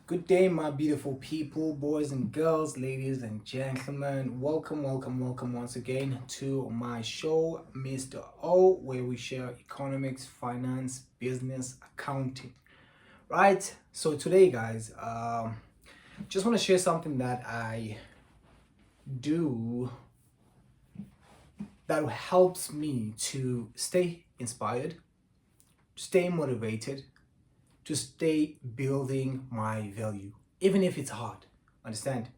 Good day, my beautiful people, boys and girls, ladies and gentlemen. Welcome once again to my show, Mr. O, where we share economics, finance, business, accounting. Right? So today, guys, just want to share something that I do that helps me to stay inspired, stay motivated, to stay building my value, even if it's hard. Understand?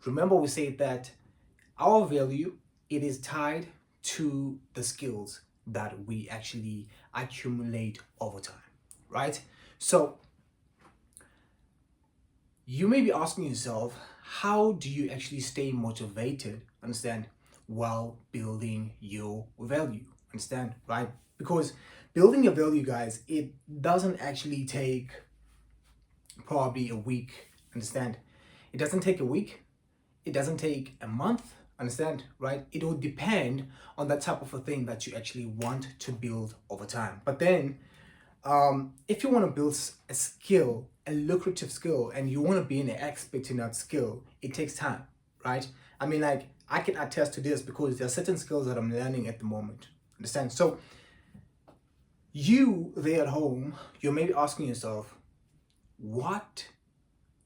Remember, we say that our value it is tied to the skills that we actually accumulate over time, right? So you may be asking yourself, how do you actually stay motivated? Understand? While building your value. Understand? Right? Because building your value, guys, it doesn't actually take probably a week. Understand? It doesn't take a week, it doesn't take a month. Understand? Right? It will depend on that type of a thing that you actually want to build over time. But then if you want to build a skill, a lucrative skill, and you want to be an expert in that skill, it takes time, right? I mean, like, I can attest to this because there are certain skills that I'm learning at the moment. Understand? So you there at home, you may be asking yourself, what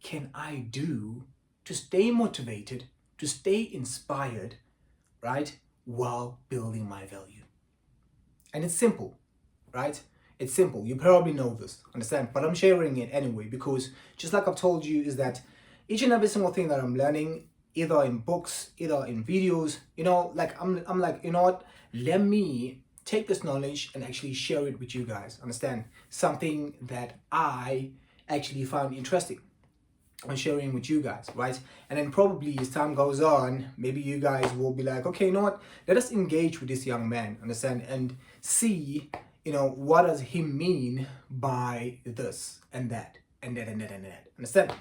can I do to stay motivated, to stay inspired, right, while building my value? And it's simple, right? It's simple. You probably know this, understand? But I'm sharing it anyway because just like I've told you, is that each and every single thing that I'm learning, either in books, either in videos, like I'm like, you know what? Let me take this knowledge and actually share it with you guys. Understand? Something that I actually found interesting on sharing with you guys, right? And then probably as time goes on, maybe you guys will be like, okay, you know what? Let us engage with this young man, understand, and see, what does he mean by this and that and that and that and that, understand?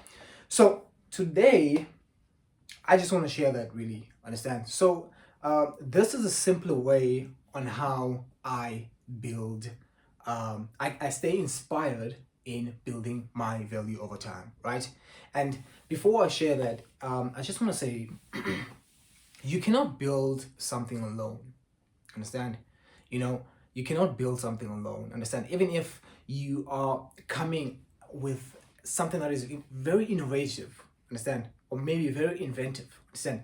So today, I just want to share that really, understand? So this is a simpler way on how I build, I stay inspired in building my value over time, right? And before I share that, I just want to say you cannot build something alone, understand? You know, you cannot build something alone, understand? Even if you are coming with something that is very innovative, understand? Or maybe very inventive, understand?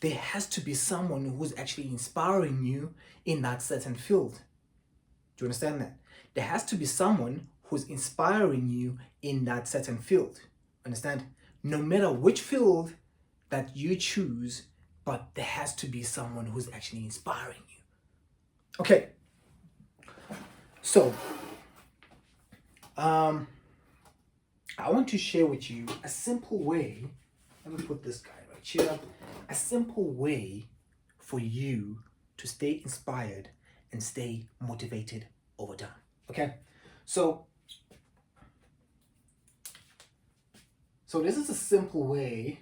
There has to be someone who's actually inspiring you in that certain field. Do you understand that? There has to be someone who's inspiring you in that certain field. Understand? No matter which field that you choose, but there has to be someone who's actually inspiring you. Okay. So, I want to share with you a simple way. Let me put this guy right here. A simple way for you to stay inspired and stay motivated over time. Okay, so this is a simple way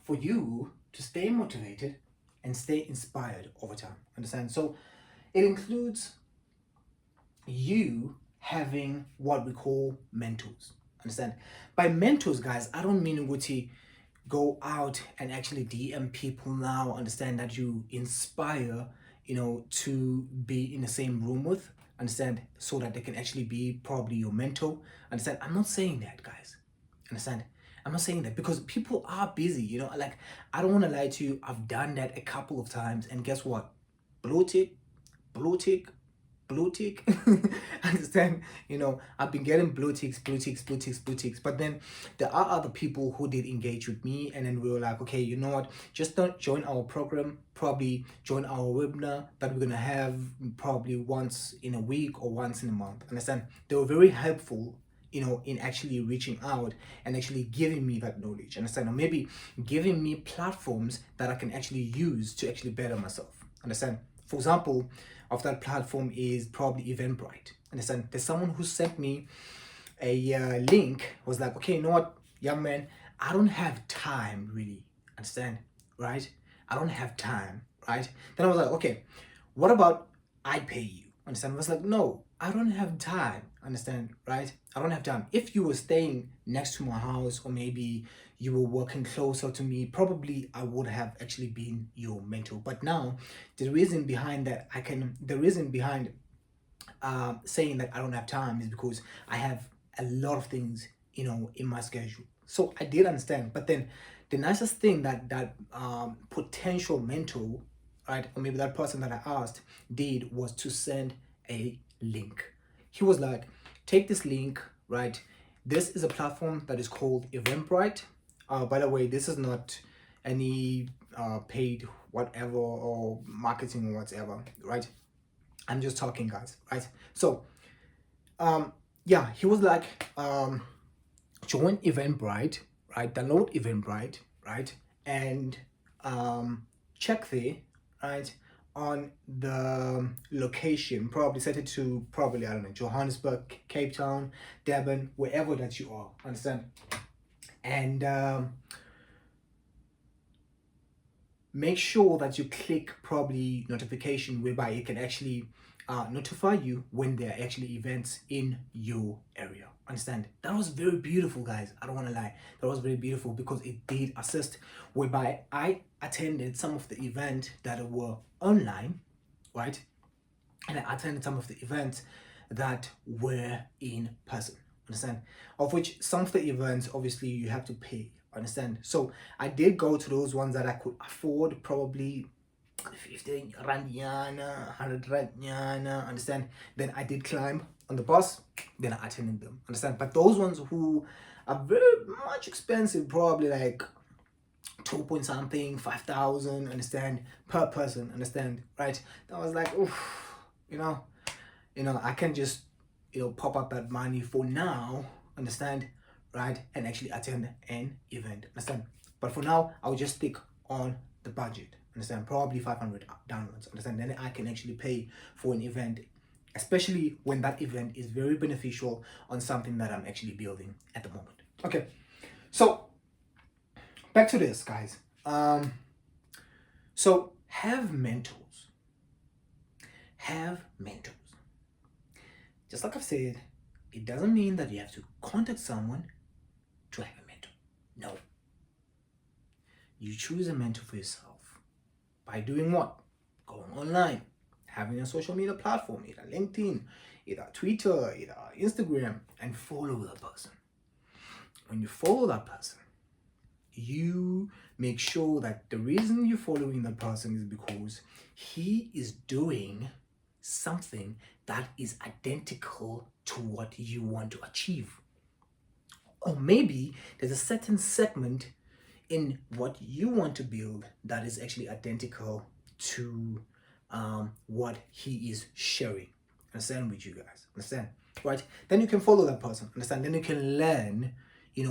for you to stay motivated and stay inspired over time. Understand? So it includes you having what we call mentors. Understand? By mentors, guys, I don't mean to go out and actually DM people now. Understand that you inspire, to be in the same room with. Understand? So that they can actually be probably your mentor. Understand? I'm not saying that, guys. Understand? I'm not saying that because people are busy, like I don't want to lie to you. I've done that a couple of times, and guess what? Blue tick, blue tick, blue tick. Understand? I've been getting blue ticks, blue ticks, blue ticks, blue ticks. But then there are other people who did engage with me, and then we were like, okay, you know what? Just don't join our program. Probably join our webinar that we're gonna have probably once in a week or once in a month. Understand? They were very helpful, in actually reaching out and actually giving me that knowledge. Understand? Or maybe giving me platforms that I can actually use to actually better myself. Understand? For example, of that platform is probably Eventbrite. Understand? There's someone who sent me a link, was like, okay, you know what, young man, I don't have time really. Understand? Right? I don't have time, right? Then I was like, okay, what about I pay you? Understand? I was like, no, I don't have time. understand, right? I don't have time. If you were staying next to my house, or maybe you were working closer to me, probably I would have actually been your mentor. But now the reason behind that, the reason behind saying that I don't have time is because I have a lot of things, in my schedule. So I did understand. But then the nicest thing that potential mentor, right, or maybe that person that I asked did, was to send a link. He was like, take this link, right? This is a platform that is called Eventbrite. By the way, this is not any paid whatever or marketing or whatever, right? I'm just talking, guys, right? So, yeah, he was like, join Eventbrite, right? Download Eventbrite, right? And check there, right? On the location, probably set it to, probably, I don't know, Johannesburg, Cape Town, Durban, wherever that you are, understand? And make sure that you click probably notification, whereby it can actually notify you when there are actually events in your area. Understand? That was very beautiful, guys. I don't want to lie. That was very beautiful because it did assist, whereby I attended some of the events that were online, right? And I attended some of the events that were in person. Understand? Of which some of the events, obviously, you have to pay. Understand? So I did go to those ones that I could afford, probably 15 rand yana, 100 rand yana, understand? Then I did climb on the bus, then I attended them, understand? But those ones who are very much expensive, probably like 2 point something, 5,000, understand, per person, understand, right? That was like, oof, I can just, pop up that money for now, understand, right? And actually attend an event, understand? But for now, I'll just stick on the budget, understand? Probably 500 downwards, understand? Then I can actually pay for an event, especially when that event is very beneficial on something that I'm actually building at the moment. Okay, so back to this, guys. So have mentors. Have mentors. Just like I've said, it doesn't mean that you have to contact someone to have a mentor. No. You choose a mentor for yourself by doing what? Going online, having a social media platform, either LinkedIn, either Twitter, either Instagram, and follow that person. When you follow that person, you make sure that the reason you're following that person is because he is doing something that is identical to what you want to achieve. Or maybe there's a certain segment in what you want to build that is actually identical to what he is sharing. Understand with you guys? Understand? Right? Then you can follow that person. Understand? Then you can learn,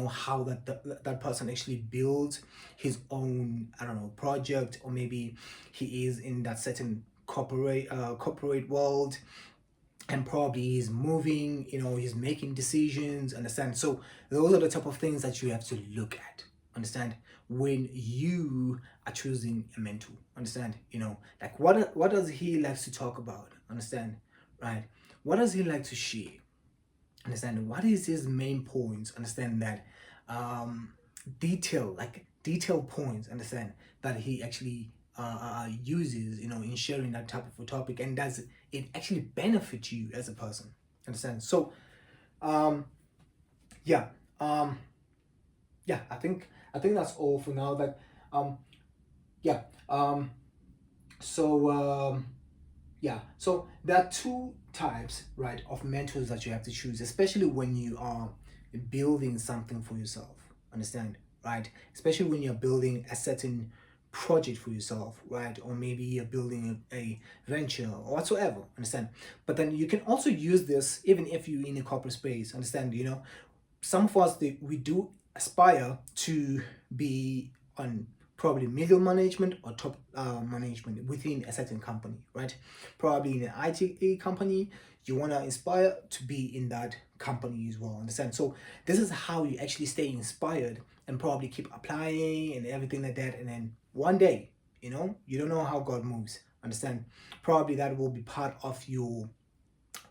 how that person actually builds his own, I don't know, project, or maybe he is in that certain corporate world, and probably he's moving, he's making decisions, understand? So those are the type of things that you have to look at, understand, when you are choosing a mentor, understand? Like what does he like to talk about, understand, right? What does he like to share, understand? What is his main points, understand? That detail points, understand, that he actually uses, in sharing that type of a topic, and does it actually benefit you as a person, understand? So yeah, yeah, I think that's all for now. That yeah so yeah, so there are two types, right, of mentors that you have to choose, especially when you are building something for yourself, understand, right? Especially when you're building a certain project for yourself, right? Or maybe you're building a venture or whatsoever, understand? But then you can also use this even if you're in a corporate space, understand? Some of us, we do aspire to be on probably middle management or top management within a certain company, right? Probably in an IT company, you want to aspire to be in that company as well, understand? So this is how you actually stay inspired and probably keep applying and everything like that. And then one day, you don't know how God moves, understand? Probably that will be part of your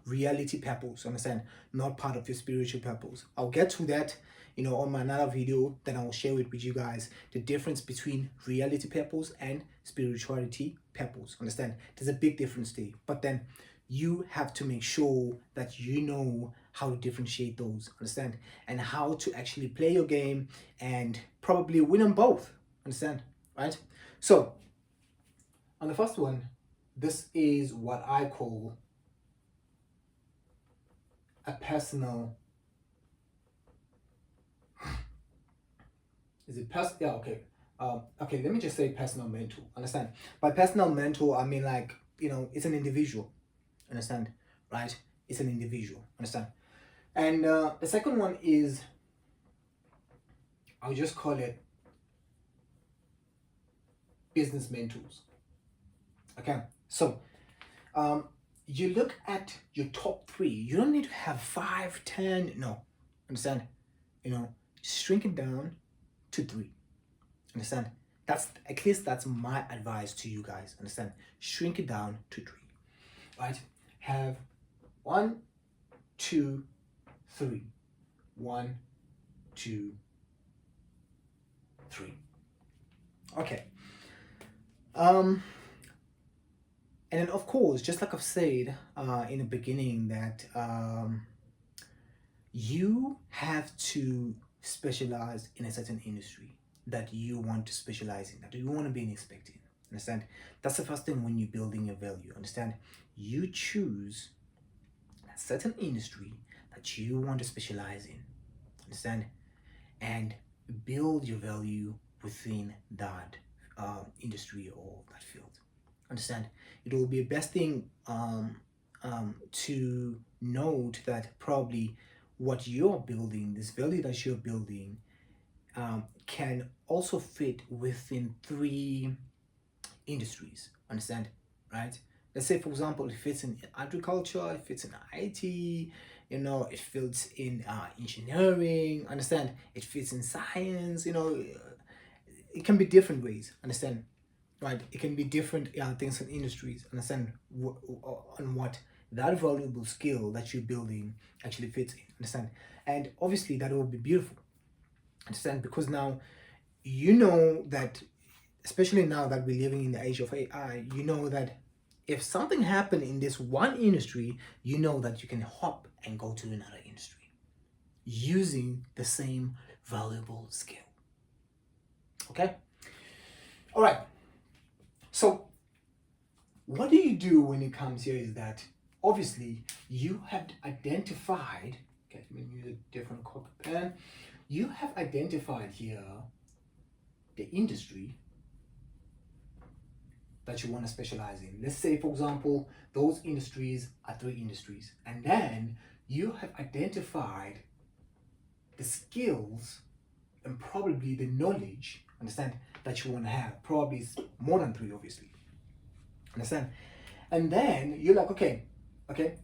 reality purpose, understand, not part of your spiritual purpose. I'll get to that, on my another video. Then I'll share it with you guys, the difference between reality purpose and spirituality purpose. Understand, there's a big difference there, but then you have to make sure that you know how to differentiate those, understand, and how to actually play your game and probably win them both, understand, right? So on the first one, this is what I call a personal, yeah, okay. Okay, let me just say personal mentor, understand? By personal mentor, I mean, like, it's an individual, understand, right? It's an individual, understand? And the second one is, I'll just call it business mentors. Okay, so you look at your top 3. You don't need to have 5, 10, no, understand? Shrink it down to 3, understand? That's, at least that's my advice to you guys, understand? Shrink it down to 3, right? Have 1, 2, 3. 1, 2, 3. Okay. And then, of course, just like I've said in the beginning, that you have to specialize in a certain industry that you want to specialize in, that you want to be an expert in. Understand? That's the first thing when you're building your value. Understand? You choose a certain industry that you want to specialize in. Understand? And build your value within that industry or that field. Understand? It will be a best thing to note that probably what you're building, this value that you're building, can also fit within 3 industries. Understand? Right? Let's say, for example, it fits in agriculture, it fits in IT, it fits in engineering. Understand? It fits in science. It can be different ways. Understand? Right? It can be different things and industries. Understand on what that valuable skill that you're building actually fits in. Understand? And obviously that will be beautiful. Understand? Because now that, especially now that we're living in the age of AI, that if something happened in this one industry, that you can hop and go to another industry using the same valuable skill. Okay? All right. So what do you do when it comes here is that obviously you have identified, okay, let me use a different copy pen. You have identified here the industry that you want to specialize in. Let's say, for example, those industries are 3 industries. And then you have identified the skills and probably the knowledge, understand, that you want to have. Probably it's more than 3, obviously. Understand? And then you're like, okay,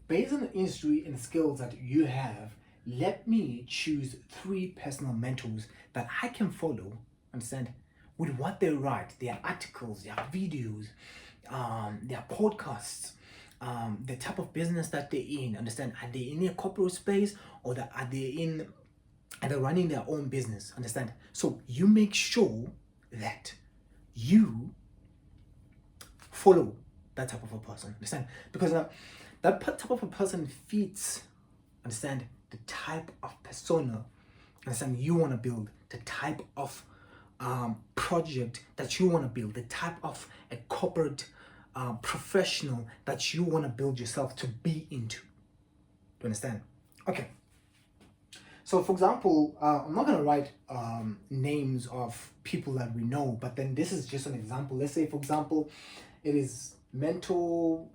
based on the industry and the skills that you have, let me choose 3 personal mentors that I can follow, understand, with what they write, their articles, their videos, their podcasts, the type of business that they're in, understand, are they in a corporate space, or are they running their own business, understand? So you make sure that you follow that type of a person, understand? Because that type of a person fits, understand, the type of persona, understand, you want to build, the type of project that you want to build, the type of a corporate professional that you want to build yourself to be into. Do you understand? Okay. So, for example, I'm not going to write names of people that we know, but then this is just an example. Let's say, for example, it is Mentor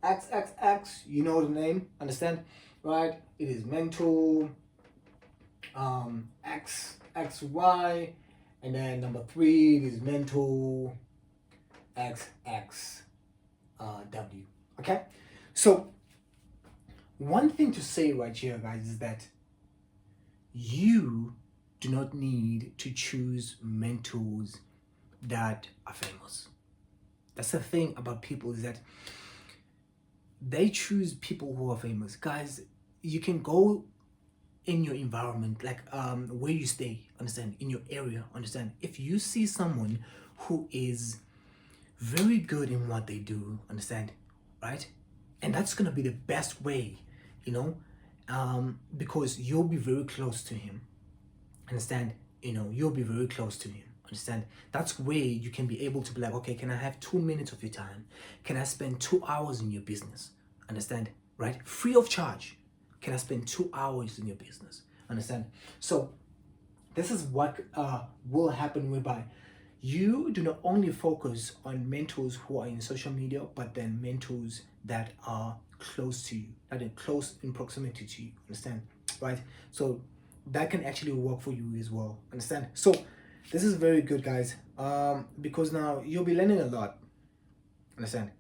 XXX, you know the name, understand, right? It is Mentor XXY, and then number 3 is Mentor XXW. Okay, so one thing to say right here, guys, is that you do not need to choose mentors that are famous. That's the thing about people, is that they choose people who are famous. Guys, you can go in your environment, like where you stay, understand, in your area, understand. If you see someone who is very good in what they do, understand, right? And that's gonna be the best way, you know, because you'll be very close to him, understand, you'll be very close to him, understand. That's where you can be able to be like, okay, can I have 2 minutes of your time? Can I spend 2 hours in your business, understand, right? Free of charge. Can I spend 2 hours in your business, understand? So this is what will happen, whereby you do not only focus on mentors who are in social media, but then mentors that are close to you, that are close in proximity to you, understand, right? So that can actually work for you as well, understand. So this is very good, guys, because now you'll be learning a lot, understand.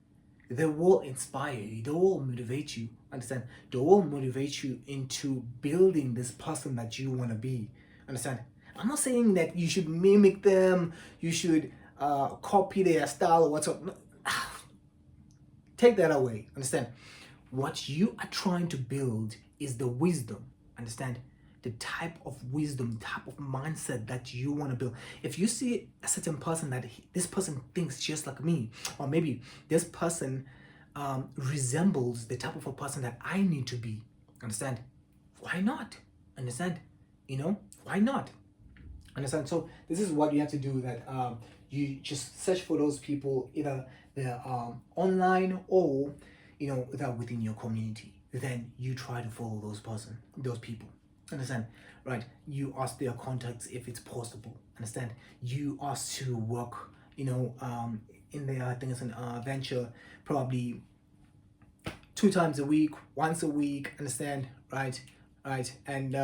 They will inspire you, they will motivate you, understand. They will motivate you into building this person that you want to be, understand. I'm not saying that you should mimic them, you should copy their style or whatsoever. Take that away, understand. What you are trying to build is the wisdom, understand, the type of wisdom, type of mindset that you want to build. If you see a certain person that this person thinks just like me, or maybe this person resembles the type of a person that I need to be, understand, why not, understand, why not, understand. So this is what you have to do, that you just search for those people, either they're online or they're within your community. Then you try to follow those people, understand, right? You ask their contacts if it's possible, understand. You ask to work in their things and venture, probably 2 times a week, once a week, understand, right, and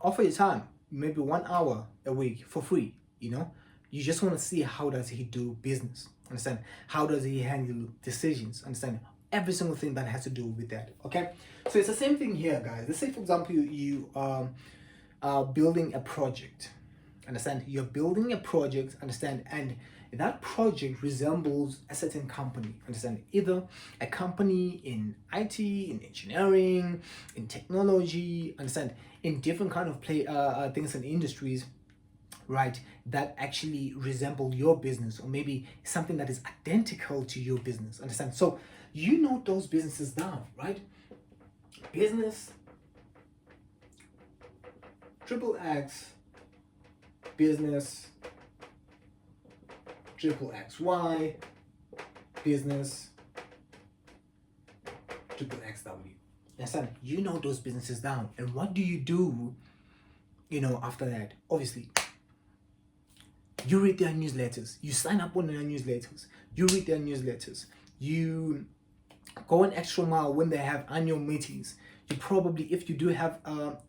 offer your time, maybe 1 hour a week for free. You just want to see how does he do business, understand, how does he handle decisions, understand, every single thing that has to do with that. Okay, so it's the same thing here, guys. Let's say, for example, you are building a project, understand, you're building a project, understand, and that project resembles a certain company, understand, either a company in IT, in engineering, in technology, understand, in different kind of things and industries, right, that actually resemble your business, or maybe something that is identical to your business, understand. So you note those businesses down, right? Business triple X, business triple XY, business triple XW. Understand? You know those businesses down, and what do you do after that? Obviously, you read their newsletters, you sign up on their newsletters, you read their newsletters, you go an extra mile when they have annual meetings. You probably, if you do have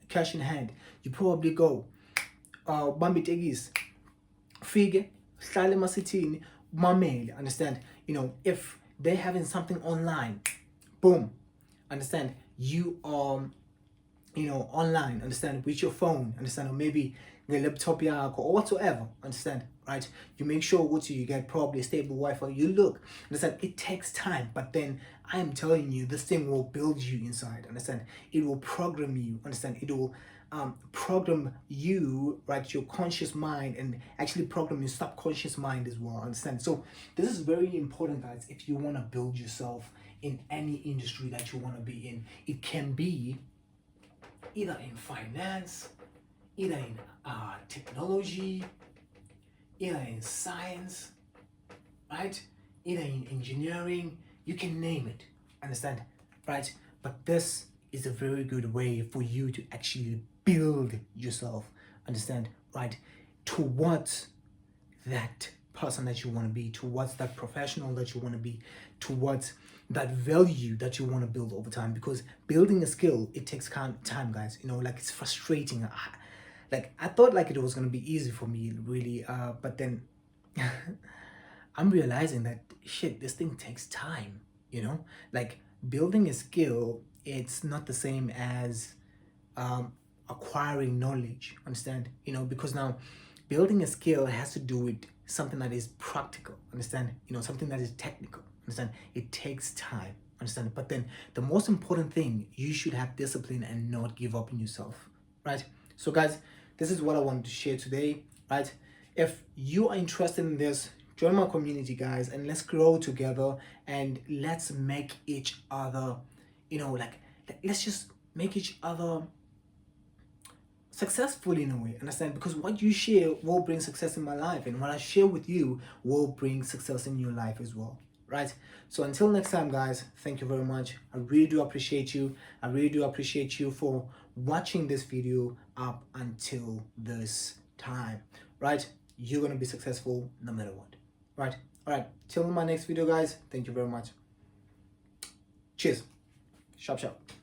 cash in hand, you probably go bambi tegis fige hlale masithini mamele, understand. If they're having something online, boom, understand, you are online, understand, with your phone, understand, or maybe the laptop or whatsoever, understand, right? You make sure what you get probably stable Wi-Fi. You look, understand, it takes time, but then I am telling you, this thing will build you inside, understand. It will program you, understand. It will program you, right, your conscious mind, and actually program your subconscious mind as well, understand. So this is very important, guys, if you want to build yourself in any industry that you want to be in. It can be either in finance, either in technology, either in science, right? Either in engineering, you can name it, understand, right? But this is a very good way for you to actually build yourself, understand, right? Towards that person that you want to be, towards that professional that you want to be, towards that value that you want to build over time. Because building a skill, it takes time, guys. Like, it's frustrating. Like, I thought like it was going to be easy for me, really, but then I'm realizing that shit, this thing takes time. Like, building a skill, it's not the same as acquiring knowledge, understand. Because now building a skill has to do with something that is practical, understand, something that is technical, understand. It takes time, Understand? But then the most important thing, you should have discipline and not give up in yourself, right? So guys, this is what I wanted to share today, right? If you are interested in this, join my community, guys, and let's grow together, and let's make each other, like, let's just make each other successful in a way. Understand? Because what you share will bring success in my life, and what I share with you will bring success in your life as well, right? So until next time, guys, thank you very much. I really do appreciate you. I really do appreciate you for watching this video up until this time, right? You're gonna be successful no matter what, right? All right, till my next video, guys. Thank you very much. Cheers. Sharp, sharp.